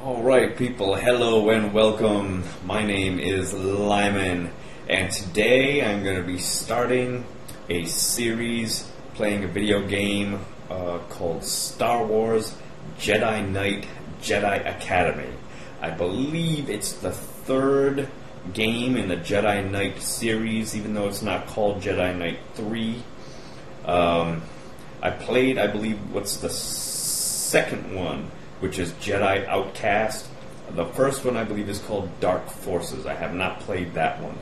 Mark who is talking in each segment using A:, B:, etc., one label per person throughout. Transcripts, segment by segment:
A: Alright people, hello and welcome. My name is Lyman, and today I'm going to be starting a series playing a video game called Star Wars Jedi Knight Jedi Academy. I believe it's the third game in the Jedi Knight series, even though it's not called Jedi Knight 3. I played, I believe, what's the second one, which is Jedi Outcast. The first one, I believe, is called Dark Forces. I have not played that one.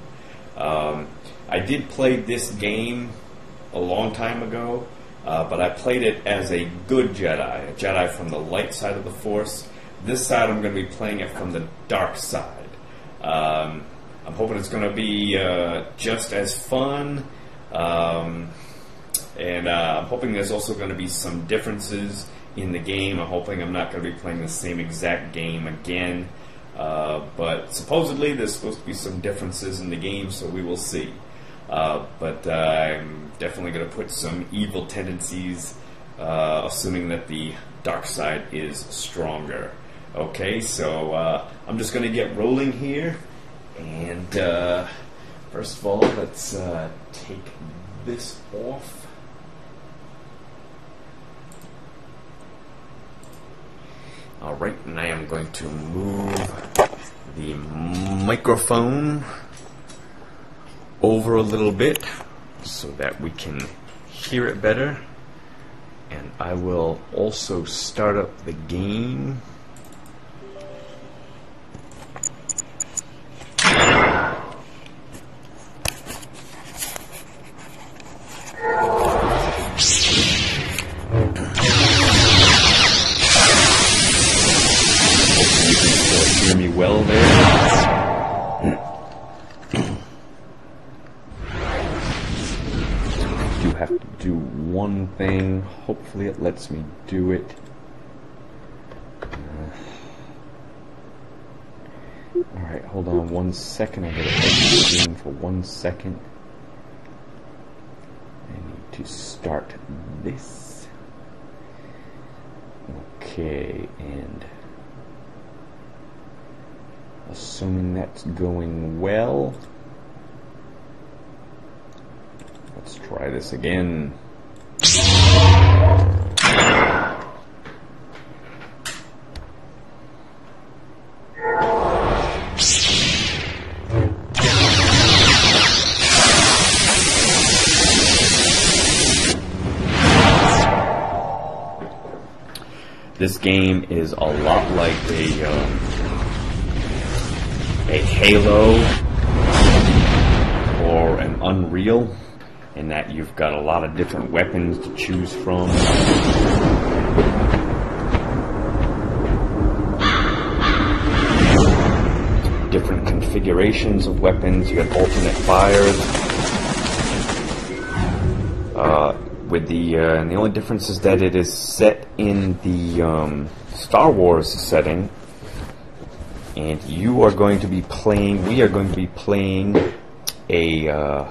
A: I did play this game a long time ago, but I played it as a good Jedi, a Jedi from the light side of the Force. This side, I'm going to be playing it from the dark side. I'm hoping it's going to be just as fun, and I'm hoping there's also going to be some differences in the game. I'm hoping I'm not going to be playing the same exact game again, but supposedly there's supposed to be some differences in the game, so we will see. But I'm definitely going to put some evil tendencies, assuming that the dark side is stronger. Okay, so I'm just going to get rolling here, and first of all, let's take this off. Alright, and I am going to move the microphone over a little bit so that we can hear it better. And I will also start up the game. Hear me well there. I do have to do one thing. Hopefully it lets me do it. Alright, hold on 1 second. I'm going to hold the game for 1 second. I need to start this. Okay, and assuming that's going well, let's try this again. This game is a lot like a Halo or an Unreal, in that you've got a lot of different weapons to choose from. Different configurations of weapons. You got alternate fires. And the only difference is that it is set in the Star Wars setting. And you are going to be playing, we are going to be playing an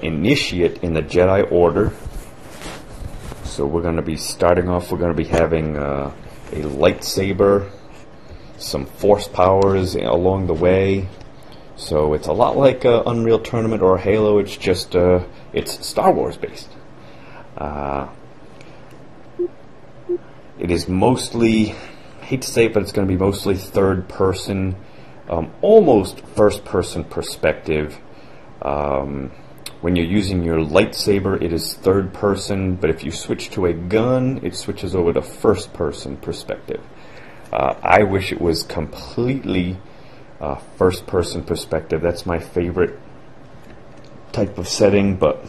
A: initiate in the Jedi Order. So we're going to be starting off, we're going to be having a lightsaber, some force powers along the way. So it's a lot like Unreal Tournament or Halo, it's just, it's Star Wars based. It is mostly, I hate to say it, but it's going to be mostly third person, almost first person perspective. When you're using your lightsaber, it is third person, but if you switch to a gun, it switches over to first person perspective. I wish it was completely first person perspective. That's my favorite type of setting, but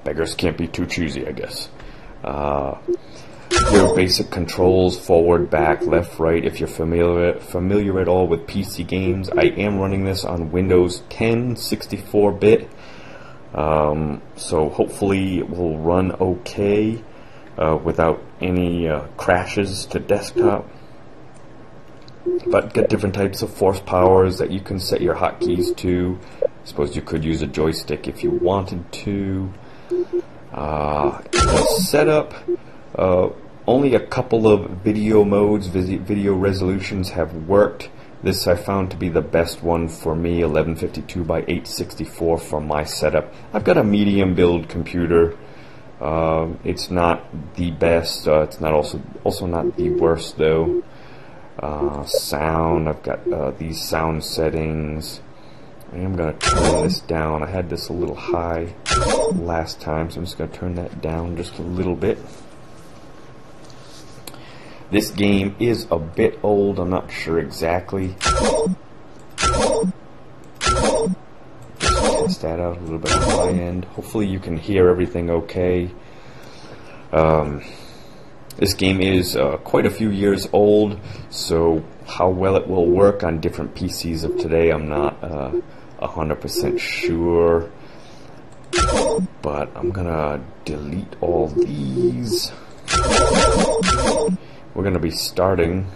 A: beggars can't be too choosy, I guess. Your basic controls, forward, back, left, right. If you're familiar at all with PC games, I am running this on Windows 10 64-bit, so hopefully it will run okay without any crashes to desktop. But get different types of force powers that you can set your hotkeys to. I suppose you could use a joystick if you wanted to. The setup, only a couple of video modes, video resolutions have worked. This I found to be the best one for me, 1152 by 864 for my setup. I've got a medium build computer. It's not the best. It's not also not the worst though. Sound, I've got these sound settings. I'm going to turn this down. I had this a little high last time, so I'm just going to turn that down just a little bit. This game is a bit old. I'm not sure exactly. Test that out a little bit on my end. Hopefully you can hear everything okay. This game is quite a few years old, so how well it will work on different PCs of today, I'm not 100% sure. But I'm gonna delete all these. We're gonna be starting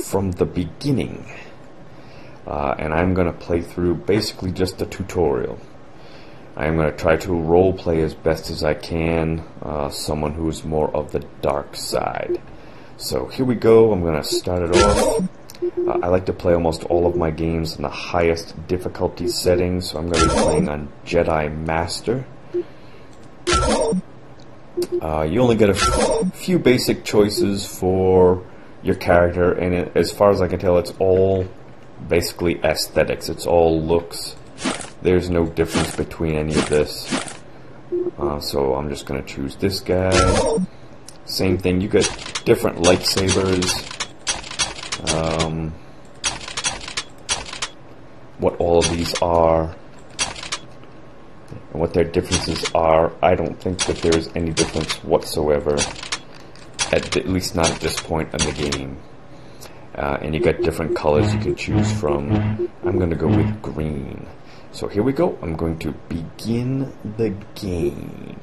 A: from the beginning, and I'm gonna play through basically just a tutorial. I'm going to try to role play as best as I can, someone who's more of the dark side. So here we go. I'm going to start it off. I like to play almost all of my games in the highest difficulty setting, so I'm going to be playing on Jedi Master. You only get a few basic choices for your character, and as far as I can tell, it's all basically aesthetics. It's all looks. There's no difference between any of this. So I'm just going to choose this guy. Same thing, you get different lightsabers. What all of these are and what their differences are. I don't think that there's any difference whatsoever, at least not at this point in the game. And you got different colors you can choose from. I'm going to go with green. So here we go. I'm going to begin the game.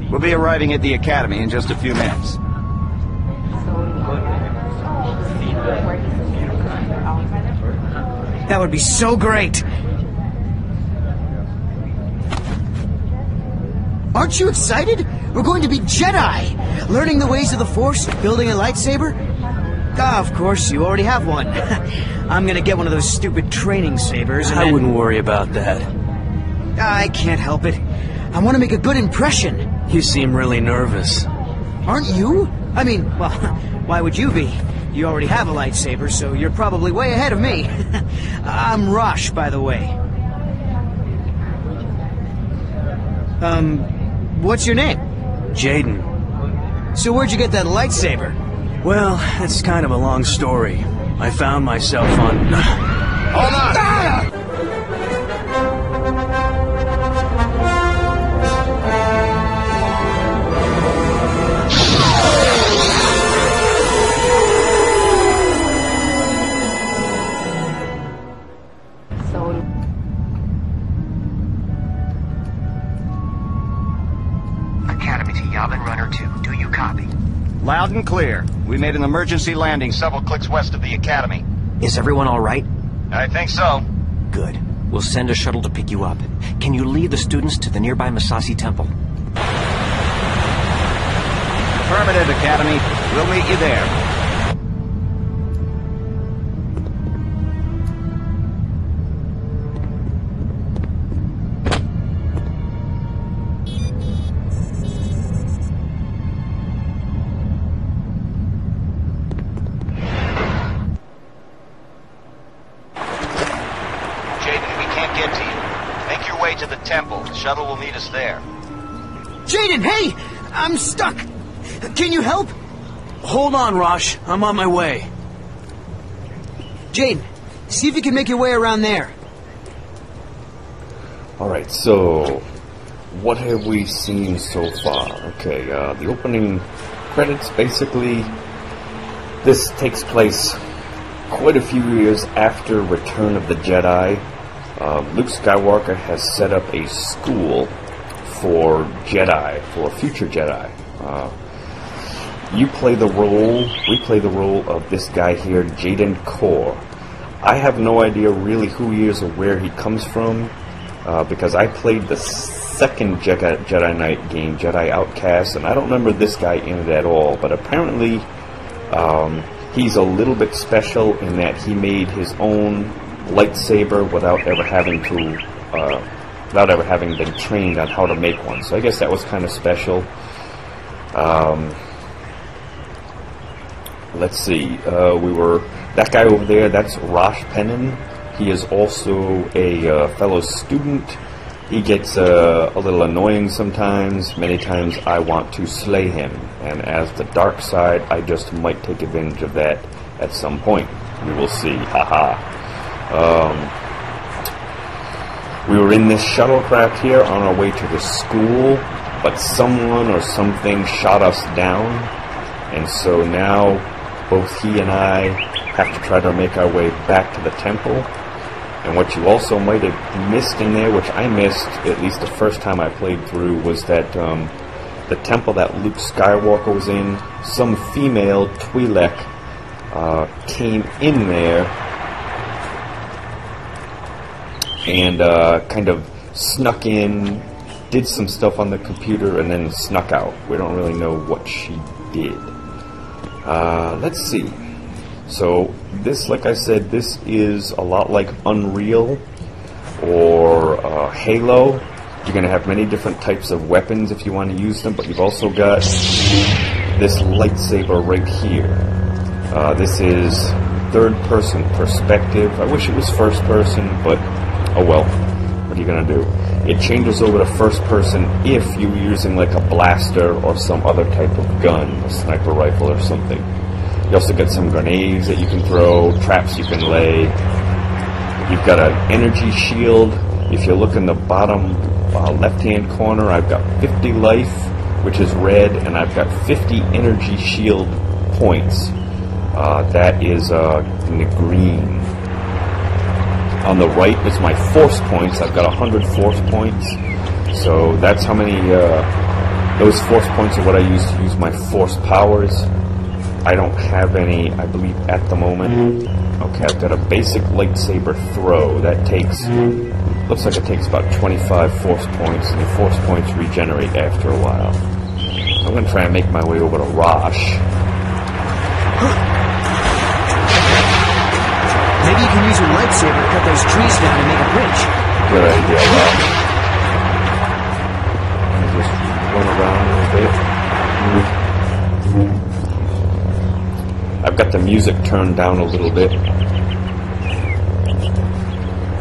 B: We'll be arriving at the academy in just a few minutes.
C: That would be so great! Aren't you excited? We're going to be Jedi! Learning the ways of the Force, building a lightsaber? Ah, of course, you already have one. I'm gonna get one of those stupid training sabers and
D: I wouldn't worry about that.
C: I can't help it. I want to make a good impression.
D: You seem really nervous.
C: Aren't you? I mean, well, why would you be? You already have a lightsaber, so you're probably way ahead of me. I'm Rosh, by the way. What's your name?
D: Jaden.
C: So where'd you get that lightsaber?
D: Well, it's kind of a long story. I found myself on...
B: Hold on!
E: Yavin Runner 2. Do you copy?
B: Loud and clear. We made an emergency landing several clicks west of the Academy.
E: Is everyone all right?
B: I think so.
E: Good. We'll send a shuttle to pick you up. Can you lead the students to the nearby Masasi Temple?
B: Affirmative, Academy. We'll meet you there. To the temple. The shuttle will meet us there.
C: Jaden, hey! I'm stuck! Can you help?
D: Hold on, Rosh. I'm on my way.
C: Jaden, see if you can make your way around there.
A: Alright, so what have we seen so far? Okay, the opening credits, basically, this takes place quite a few years after Return of the Jedi. Luke Skywalker has set up a school for Jedi, for future Jedi. We play the role of this guy here, Jaden Core. I have no idea really who he is or where he comes from, because I played the second Jedi Knight game, Jedi Outcast, and I don't remember this guy in it at all, but apparently he's a little bit special in that he made his own lightsaber without ever having been trained on how to make one. So I guess that was kind of special. Let's see. That guy over there. That's Rosh Pennon. He is also a fellow student. He gets a little annoying sometimes. Many times I want to slay him, and as the dark side, I just might take advantage of that at some point. We will see. Haha. We were in this shuttlecraft here on our way to the school, but someone or something shot us down, and so now both he and I have to try to make our way back to the temple. And what you also might have missed in there, which I missed at least the first time I played through, was that the temple that Luke Skywalker was in, some female Twi'lek came in there and kind of snuck in, did some stuff on the computer, and then snuck out. We don't really know what she did. Let's see. So this, like I said, this is a lot like Unreal or Halo. You're going to have many different types of weapons if you want to use them, but you've also got this lightsaber right here. This is third-person perspective. I wish it was first-person, but oh well, what are you going to do? It changes over to first person if you're using like a blaster or some other type of gun, a sniper rifle or something. You also get some grenades that you can throw, traps you can lay. You've got an energy shield. If you look in the bottom left-hand corner, I've got 50 life, which is red, and I've got 50 energy shield points. That is in the green. On the right is my force points. I've got 100 force points. So that's how many, those force points are what I use to use my force powers. I don't have any, I believe, at the moment. Okay, I've got a basic lightsaber throw. That takes, looks like it takes about 25 force points, and the force points regenerate after a while. I'm going to try and make my way over to Rosh.
C: Maybe you can use your lightsaber to cut those trees down and make a bridge.
A: Good idea, Rob. Just run around a little bit. I've got the music turned down a little bit,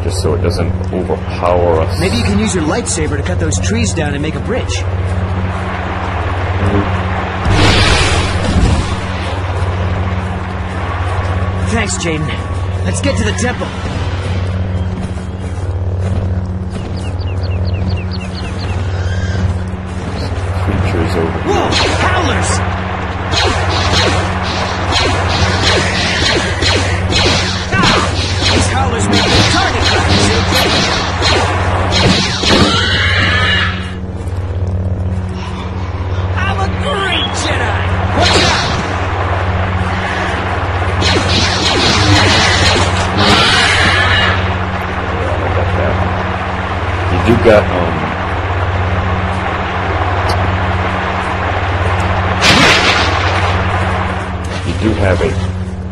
A: just so it doesn't overpower us.
C: Maybe you can use your lightsaber to cut those trees down and make a bridge. Thanks, Jaden. Let's get to the temple.
A: Creatures over here.
C: Whoa! Howlers! These howlers make me target practice. Ow!
A: do have a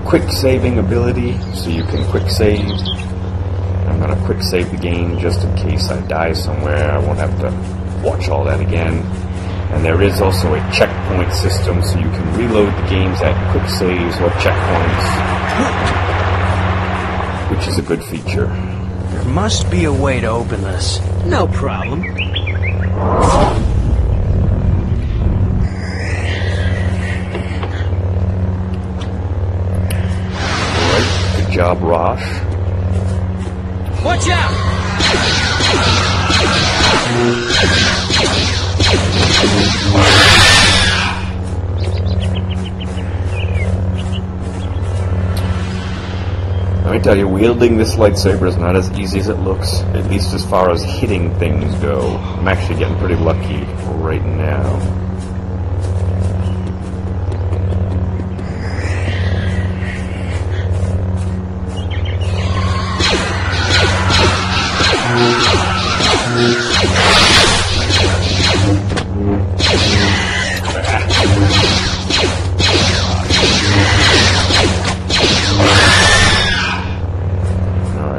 A: quick saving ability, so you can quick save. I'm going to quick save the game just in case I die somewhere. I won't have to watch all that again. And there is also a checkpoint system, so you can reload the games at quick saves or checkpoints, which is a good feature.
D: There must be a way to open this.
C: No problem.
A: Alright, good job, Rosh.
C: Watch out!
A: Let me tell you, wielding this lightsaber is not as easy as it looks, at least as far as hitting things go. I'm actually getting pretty lucky right now.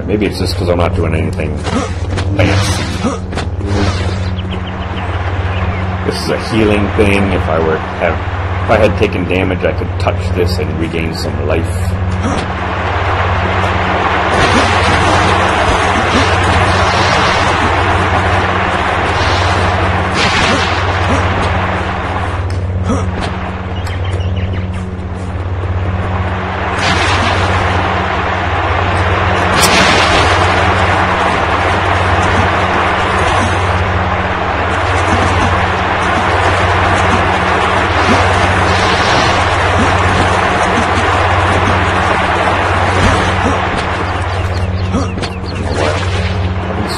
A: Maybe it's just because I'm not doing anything fancy. This is a healing thing. If I had taken damage, I could touch this and regain some life.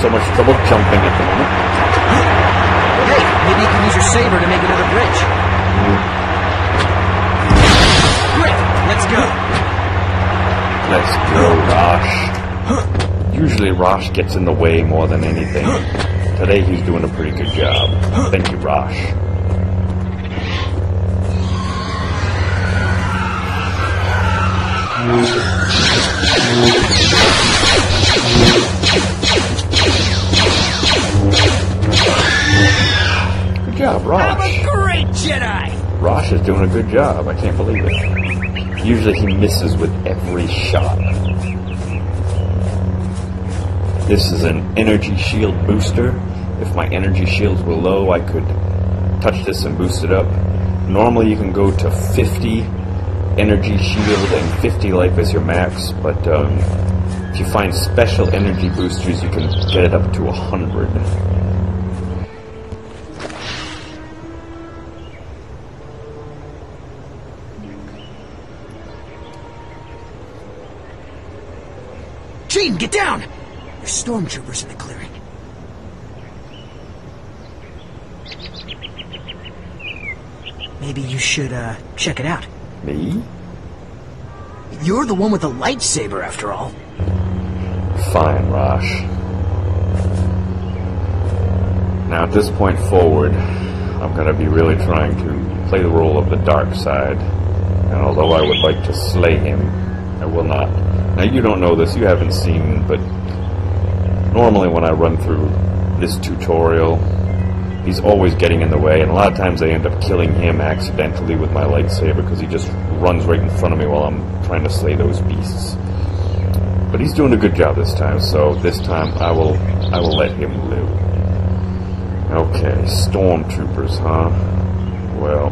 A: So much trouble jumping at the moment.
C: Hey, maybe you can use your saber to make another bridge. Great, let's go.
A: Let's go, Rosh. Usually Rosh gets in the way more than anything. Today he's doing a pretty good job. Thank you, Rosh. Good job, Rosh.
C: I'm a great Jedi!
A: Rosh is doing a good job. I can't believe it. Usually he misses with every shot. This is an energy shield booster. If my energy shields were low, I could touch this and boost it up. Normally you can go to 50 energy shield and 50 life as your max, but if you find special energy boosters, you can get it up to 100.
C: Gene, get down! There's stormtroopers in the clearing. Maybe you should, check it out.
A: Me?
C: You're the one with the lightsaber, after all.
A: Fine, Rosh. Now, at this point forward, I'm going to be really trying to play the role of the dark side. And although I would like to slay him, I will not. Now, you don't know this, you haven't seen, but normally when I run through this tutorial, he's always getting in the way, and a lot of times I end up killing him accidentally with my lightsaber because he just runs right in front of me while I'm trying to slay those beasts. But he's doing a good job this time, so this time I will let him live. Okay, stormtroopers, huh? Well,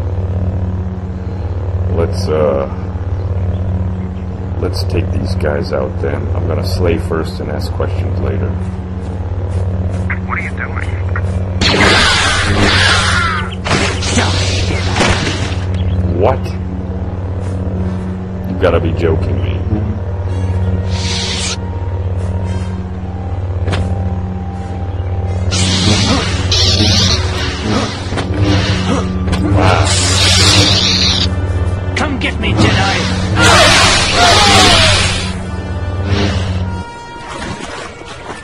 A: let's take these guys out then. I'm gonna slay first and ask questions later.
B: What are you doing?
A: What? You gotta be joking me. Wow.
D: Come get me, Jedi!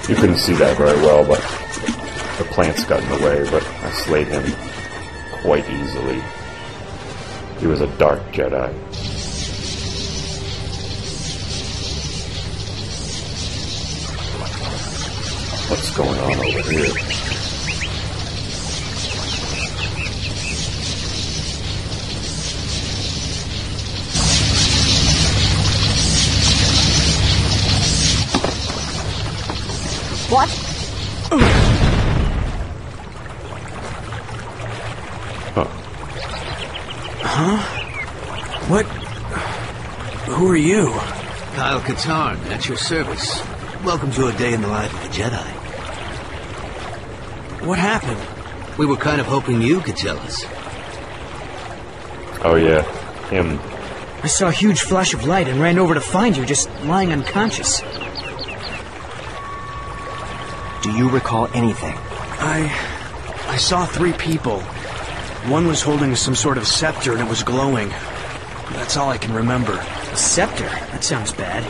A: You couldn't see that very well, but the plants got in the way, but I slayed him quite easily. He was a dark Jedi. What's going on over here?
F: What?
D: What? Who are you?
C: Kyle Katarn, at your service. Welcome to a day in the life of a Jedi.
D: What happened?
C: We were kind of hoping you could tell us.
A: Oh yeah, him.
C: I saw a huge flash of light and ran over to find you, just lying unconscious.
E: Do you recall anything?
D: I saw 3 people. One was holding some sort of scepter and it was glowing. That's all I can remember.
C: A scepter? That sounds bad.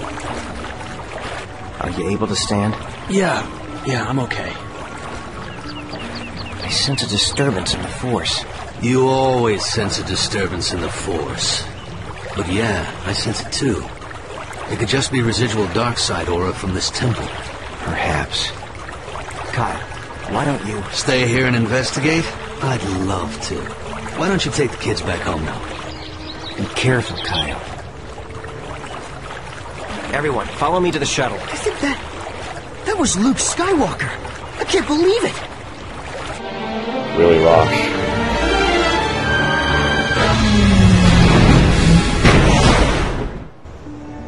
E: Are you able to stand?
D: Yeah, I'm okay.
E: I sense a disturbance in the Force.
G: You always sense a disturbance in the Force. But yeah, I sense it too. It could just be residual dark side aura from this temple.
E: Perhaps. Kyle, why don't you...
G: Stay here and investigate? I'd love to. Why don't you take the kids back home now?
E: Be careful, Kyle. Everyone, follow me to the shuttle.
C: I think that was Luke Skywalker. I can't believe it.
A: Really, Rosh?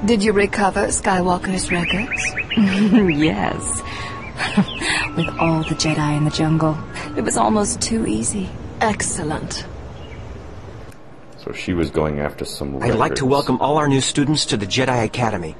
F: Did you recover Skywalker's records?
H: Yes. With all the Jedi in the jungle, it was almost too easy.
F: Excellent.
A: So she was going after some records.
E: I'd like to welcome all our new students to the Jedi Academy.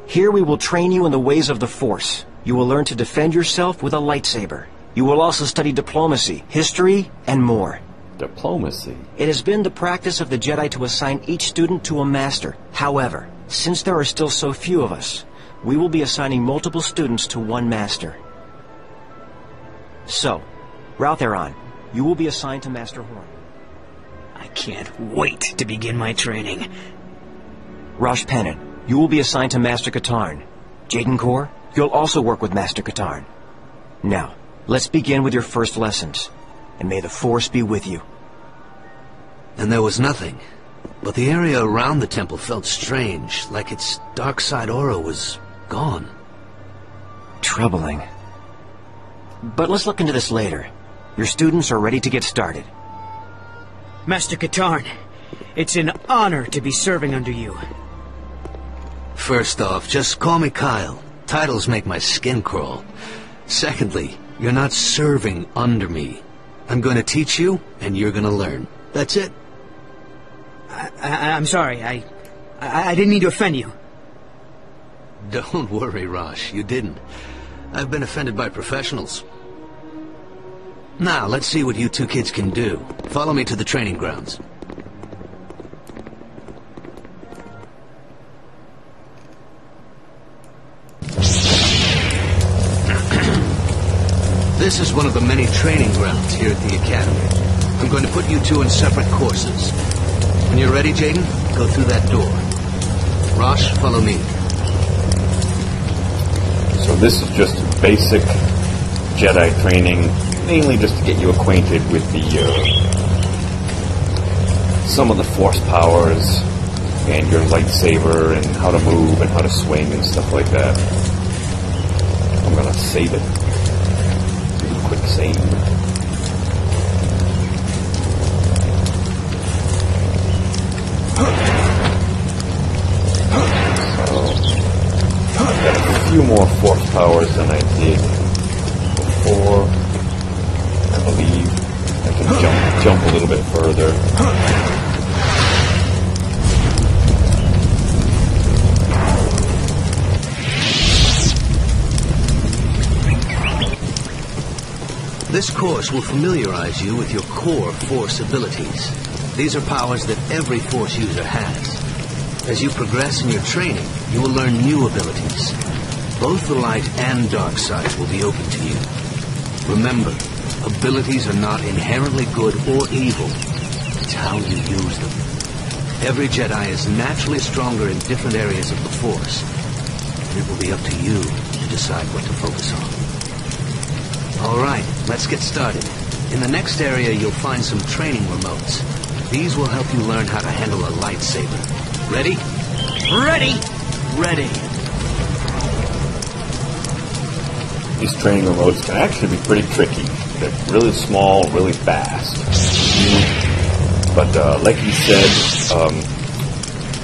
E: Here we will train you in the ways of the Force. You will learn to defend yourself with a lightsaber. You will also study diplomacy, history, and more.
A: Diplomacy?
E: It has been the practice of the Jedi to assign each student to a master. However, since there are still so few of us, we will be assigning multiple students to one master. So, Routheron, you will be assigned to Master Horn.
C: I can't wait to begin my training.
E: Rosh Pennon, you will be assigned to Master Katarn. Jaden Kor, you'll also work with Master Katarn. Now, let's begin with your first lessons. And may the Force be with you.
G: And there was nothing. But the area around the temple felt strange, like its dark side aura was gone.
E: Troubling. But let's look into this later. Your students are ready to get started.
C: Master Katarn, it's an honor to be serving under you.
G: First off, just call me Kyle. Titles make my skin crawl. Secondly, you're not serving under me. I'm going to teach you, and you're going to learn. That's it.
C: I'm sorry, I didn't mean to offend you.
G: Don't worry, Rosh, you didn't. I've been offended by professionals. Now, let's see what you 2 kids can do. Follow me to the training grounds. This is one of the many training grounds here at the Academy. I'm going to put you 2 in separate courses. When you're ready, Jaden, go through that door. Rosh, follow me.
A: So this is just basic Jedi training, mainly just to get you acquainted with the some of the Force powers and your lightsaber and how to move and how to swing and stuff like that. I'm gonna save it. Do a quick save. I've got a few more Force powers than I did before. I believe I can jump a little bit further.
G: This course will familiarize you with your core Force abilities. These are powers that every Force user has. As you progress in your training, you will learn new abilities. Both the light and dark sides will be open to you. Remember, abilities are not inherently good or evil. It's how you use them. Every Jedi is naturally stronger in different areas of the Force. And it will be up to you to to decide what to focus on. All right, let's get started. In the next area, you'll find some training remotes. These will help you learn how to handle a lightsaber. Ready?
C: Ready?
D: Ready.
A: These training remotes can actually be pretty tricky. They're really small, really fast. But like you said,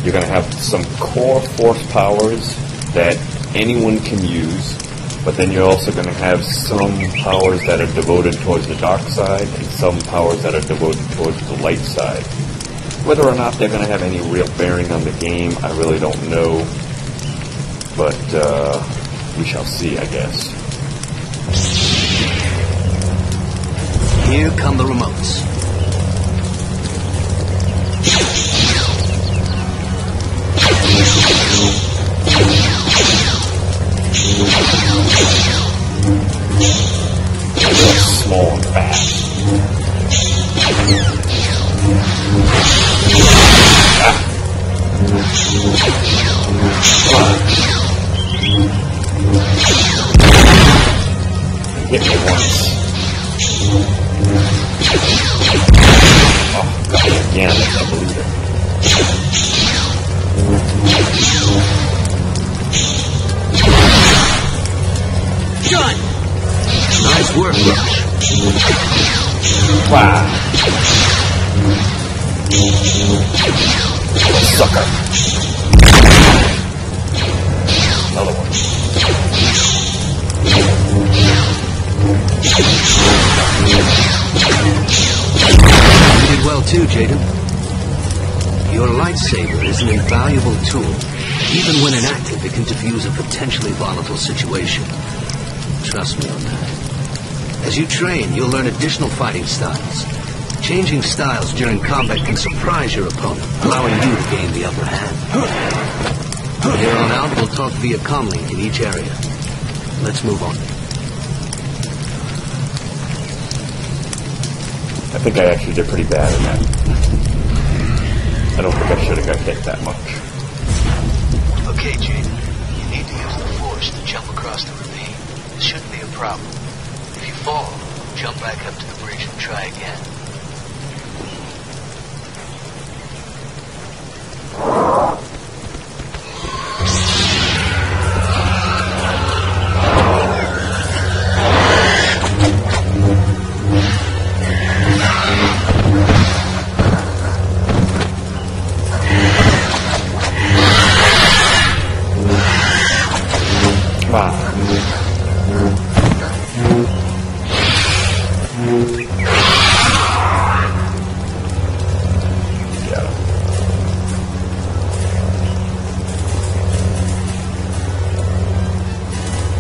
A: you're going to have some core force powers that anyone can use. But then you're also going to have some powers that are devoted towards the dark side and some powers that are devoted towards the light side. Whether or not they're going to have any real bearing on the game, I really don't know. But we shall see, I guess.
G: Here come the remotes.
A: They're small and fast. Hit me once. Oh, got me again. I can't believe it.
C: Done!
G: Nice work, Rush.
A: Wow. Sucker. Another one.
G: You did well too, Jaden. Your lightsaber is an invaluable tool. Even when inactive, it can defuse a potentially volatile situation. Trust me on that. As you train, you'll learn additional fighting styles. Changing styles during combat can surprise your opponent, allowing you to gain the upper hand. From here on out, we'll talk via comlink in each area. Let's move on.
A: I think I actually did pretty bad in that. I don't think I should have got hit that much.
G: Okay, Jaden. You need to use the Force to jump across the ravine. This shouldn't be a problem. If you fall, jump back up to the bridge and try again.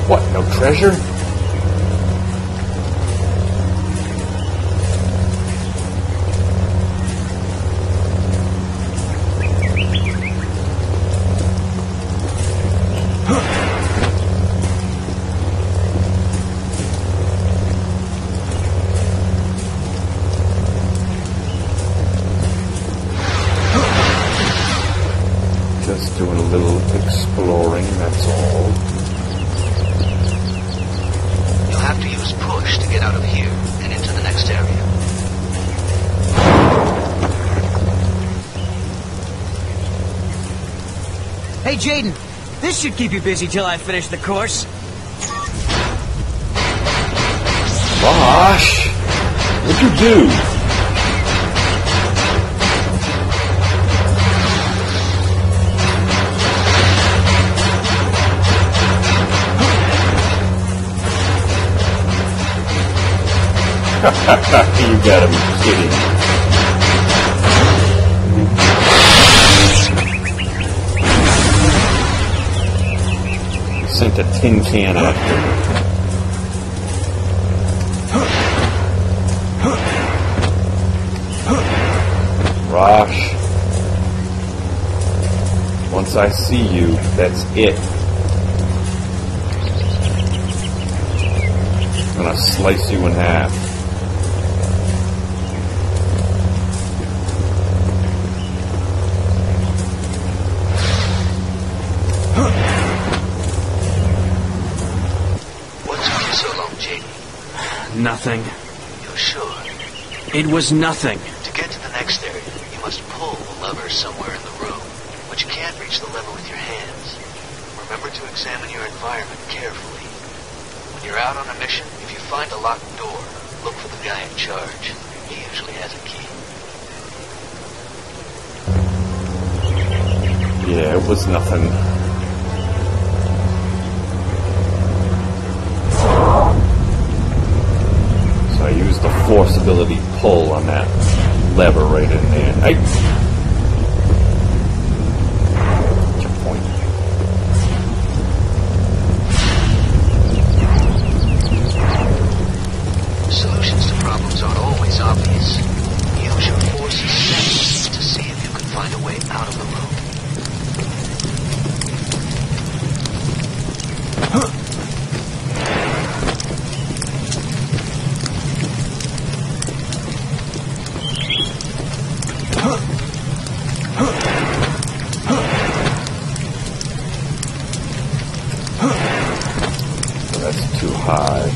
A: What, no treasure? Just doing a little exploring, that's all.
G: You'll have to use push to get out of here and into the next area.
C: Hey, Jaden, this should keep you busy till I finish the course.
A: Gosh, what'd you do? You gotta be kidding. You sent a tin can after me. Rosh, once I see you, that's it. I'm gonna slice you in half.
D: nothing.
G: You're sure?
D: It was nothing.
G: To get to the next area, you must pull the lever somewhere in the room, but you can't reach the lever with your hands. Remember to examine your environment carefully. When you're out on a mission, if you find a locked door, look for the guy in charge. He usually has a key.
A: Yeah, it was nothing. So I used the force ability pull on that lever right in there. Checkpoint.
G: Solutions to problems aren't always obvious. Use your force's sense to see if you can find a way out of the room.
A: That's too high.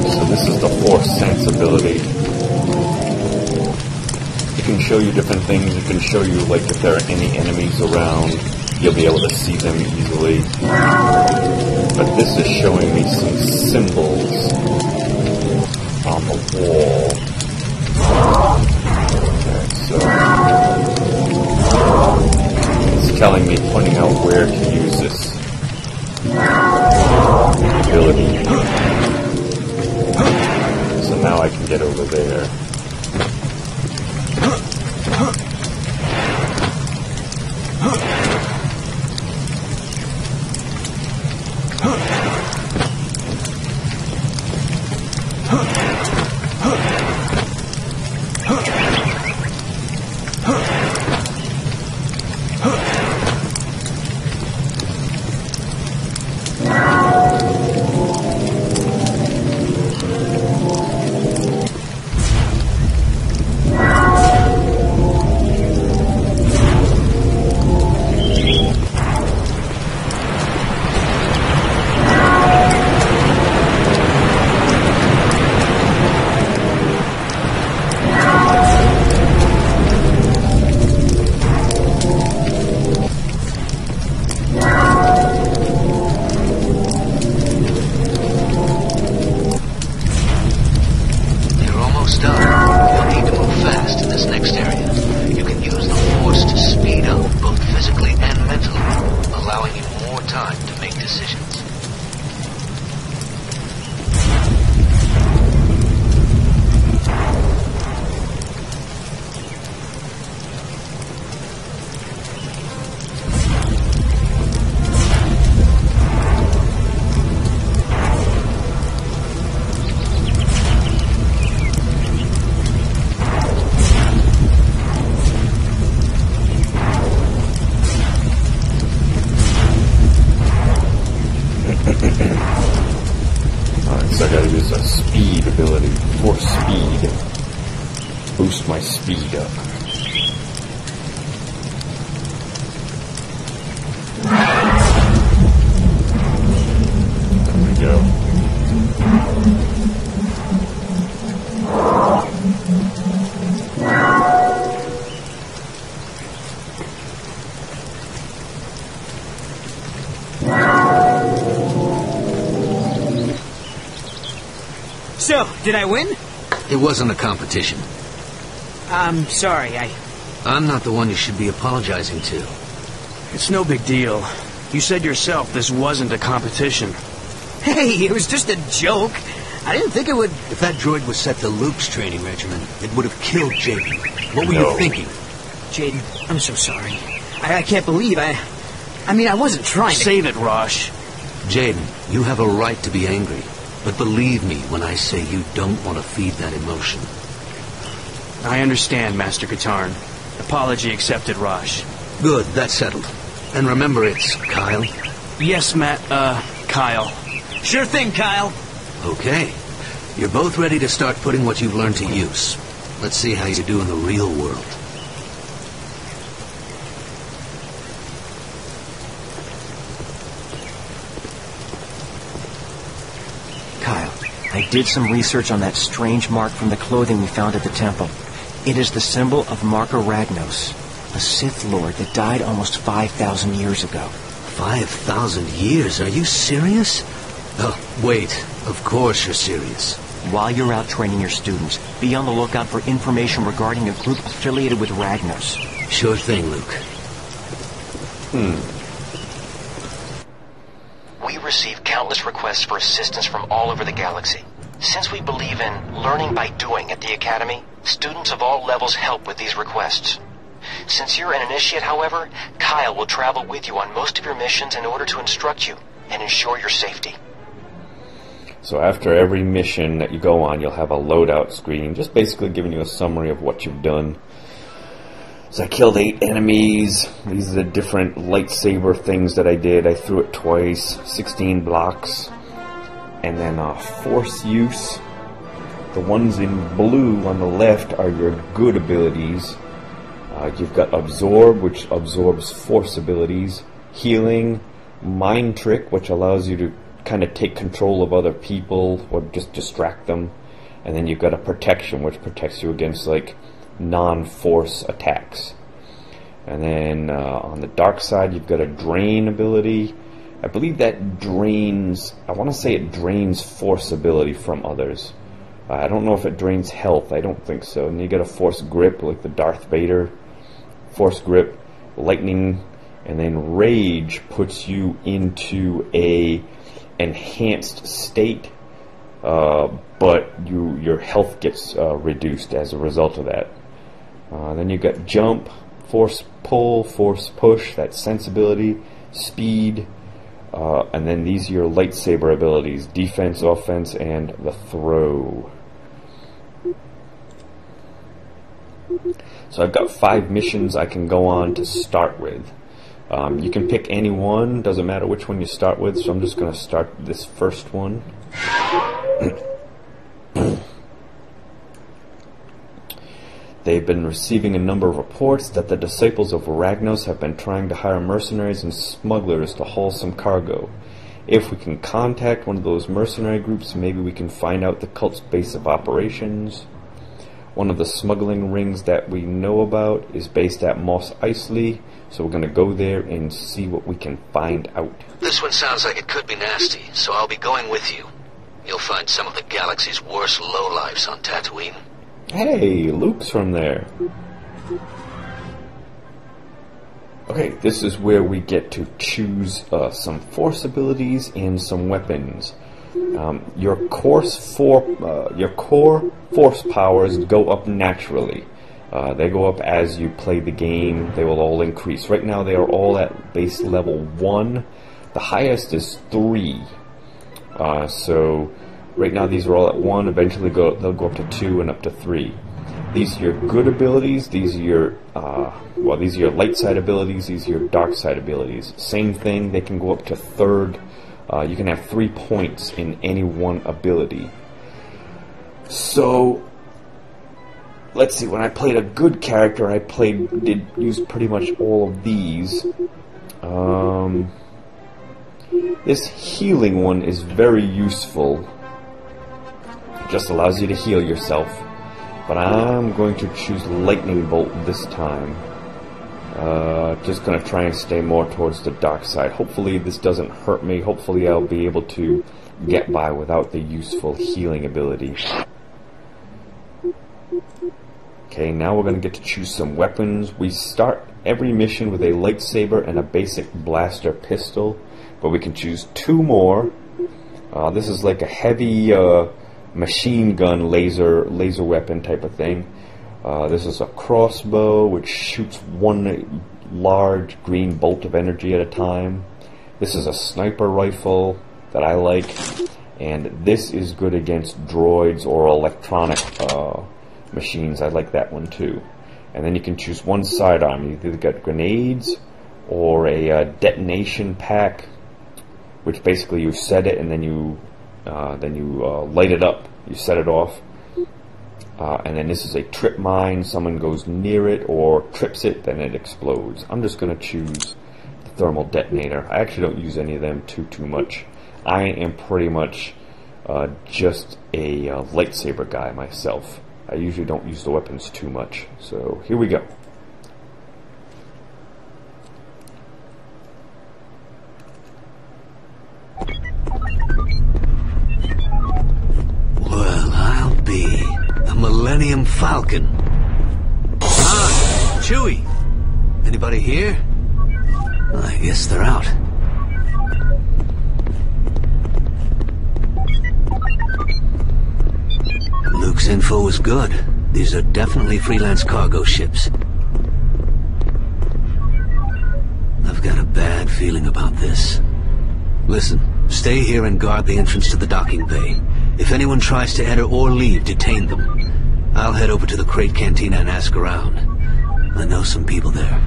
A: So this is the force sense ability. It can show you different things. It can show you, like, if there are any enemies around, you'll be able to see them easily. But this is showing me some symbols on the wall. Okay, so it's telling me, pointing out where to use this ability. So now I can get over there. Boost my speed up. There we go.
C: So, did I win?
G: It wasn't a competition.
C: I'm sorry,
G: I'm not the one you should be apologizing to.
D: It's no big deal. You said yourself this wasn't a competition.
C: Hey, it was just a joke. I didn't think it would...
G: If that droid was set to Luke's training regimen, it would have killed Jaden. What were you thinking?
C: Jaden, I'm so sorry. I can't believe I mean, I wasn't trying to...
D: Save it, Rosh.
G: Jaden, you have a right to be angry. But believe me when I say you don't want to feed that emotion.
D: I understand, Master Katarn. Apology accepted, Rosh.
G: Good, that's settled. And remember, it's Kyle?
D: Yes, Kyle.
C: Sure thing, Kyle.
G: Okay. You're both ready to start putting what you've learned to use. Let's see how you do in the real world. Kyle,
E: did some research on that strange mark from the clothing we found at the temple. It is the symbol of Marker Ragnos, a Sith Lord that died almost 5,000 years ago.
G: 5,000 years? Are you serious? Oh, wait. Of course you're serious.
E: While you're out training your students, be on the lookout for information regarding a group affiliated with Ragnos.
G: Sure thing, Luke.
E: We receive countless requests for assistance from all over the galaxy. Since we believe in learning by doing at the Academy, students of all levels help with these requests. Since you're an initiate, however, Kyle will travel with you on most of your missions in order to instruct you and ensure your safety.
A: So after every mission that you go on, you'll have a loadout screen, just basically giving you a summary of what you've done. So I killed 8 enemies. These are the different lightsaber things that I did. I threw it twice, 16 blocks. And then force use. The ones in blue on the left are your good abilities. You've got absorb, which absorbs force abilities. Healing, mind trick, which allows you to kind of take control of other people or just distract them. And then you've got a protection, which protects you against like non-force attacks. And then on the dark side, you've got a drain ability. I believe that drains, I want to say it drains force ability from others. I don't know if it drains health. I don't think so. And you got a force grip like the Darth Vader. Force grip, lightning, and then rage puts you into a enhanced state, but your health gets reduced as a result of that. Then you got jump, force pull, force push, that's sensibility, speed, and then these are your lightsaber abilities, defense, offense, and the throw. So I've got 5 missions I can go on to start with. You can pick any one, doesn't matter which one you start with, so I'm just going to start this first one. They've been receiving a number of reports that the disciples of Ragnos have been trying to hire mercenaries and smugglers to haul some cargo. If we can contact one of those mercenary groups, maybe we can find out the cult's base of operations. One of the smuggling rings that we know about is based at Mos Eisley, so we're going to go there and see what we can find out.
G: This one sounds like it could be nasty, so I'll be going with you. You'll find some of the galaxy's worst lowlifes on Tatooine.
A: Hey, Luke's from there. Okay, this is where we get to choose some force abilities and some weapons. Your core force powers go up naturally. They go up as you play the game. They will all increase. Right now they are all at base level 1. The highest is 3. So right now these are all at 1. Eventually they'll go up to 2 and up to 3. These are your good abilities. These are your these are your light side abilities. These are your dark side abilities. Same thing. They can go up to 3rd. You can have 3 points in any one ability. So let's see. When I played a good character, I did use pretty much all of these. This healing one is very useful. It just allows you to heal yourself. But I'm going to choose Lightning Bolt this time. Just going to try and stay more towards the dark side. Hopefully this doesn't hurt me. Hopefully I'll be able to get by without the useful healing ability. Okay, now we're going to get to choose some weapons. We start every mission with a lightsaber and a basic blaster pistol, but we can choose 2 more. This is like a heavy machine gun laser weapon type of thing. This is a crossbow which shoots 1 large green bolt of energy at a time. This is a sniper rifle that I like, and this is good against droids or electronic machines. I like that one too. And then you can choose 1 sidearm. You either got grenades or a detonation pack, which basically you set it and then you light it up. You set it off. And then this is a trip mine. Someone goes near it or trips it, then it explodes. I'm just going to choose the thermal detonator. I actually don't use any of them too much. I am pretty much just a lightsaber guy myself. I usually don't use the weapons too much. So here we go.
G: Well, I'll be the Millennium Falcon. Ah, Chewie. Anybody here? Well, I guess they're out. Luke's info was good. These are definitely freelance cargo ships. I've got a bad feeling about this. Listen, stay here and guard the entrance to the docking bay. If anyone tries to enter or leave, detain them. I'll head over to the Crate Cantina and ask around. I know some people there.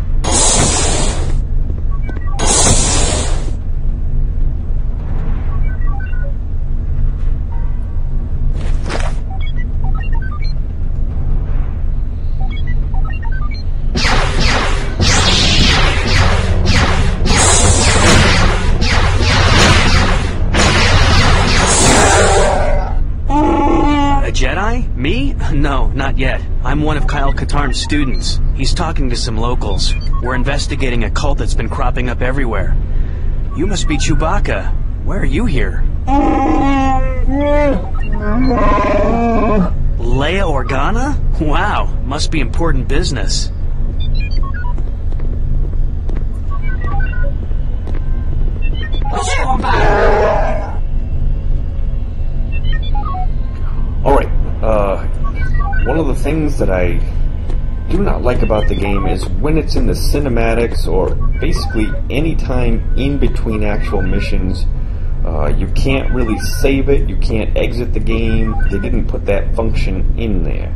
D: Jedi? Me? No, not yet. I'm one of Kyle Katarn's students. He's talking to some locals. We're investigating a cult that's been cropping up everywhere. You must be Chewbacca. Why are you here? Leia Organa? Wow, must be important business.
A: Alright, one of the things that I do not like about the game is when it's in the cinematics, or basically any time in between actual missions, you can't really save it, you can't exit the game. They didn't put that function in there.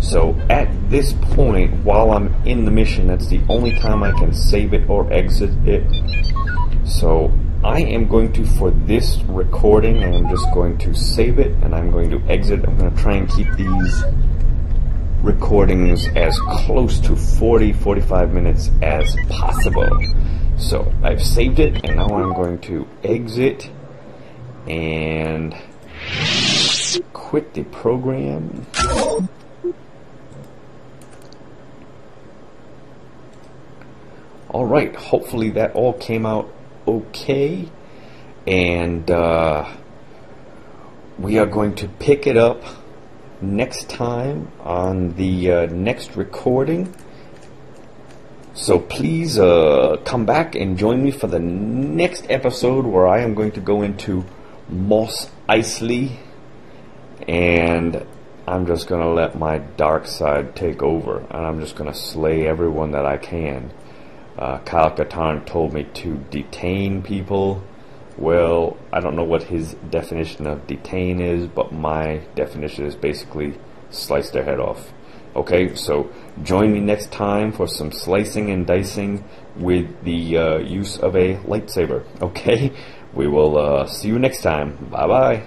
A: So at this point, while I'm in the mission, that's the only time I can save it or exit it. So I am going to, for this recording, I'm just going to save it and I'm going to exit. I'm going to try and keep these recordings as close to 40-45 minutes as possible. So I've saved it and now I'm going to exit and quit the program. Alright, hopefully that all came out okay, and we are going to pick it up next time on the next recording. So please come back and join me for the next episode, where I am going to go into Mos Eisley, and I'm just going to let my dark side take over, and I'm just going to slay everyone that I can. Kyle Katarn told me to detain people. Well, I don't know what his definition of detain is, but my definition is basically slice their head off. Okay, so join me next time for some slicing and dicing with the use of a lightsaber. Okay, we will see you next time. Bye bye.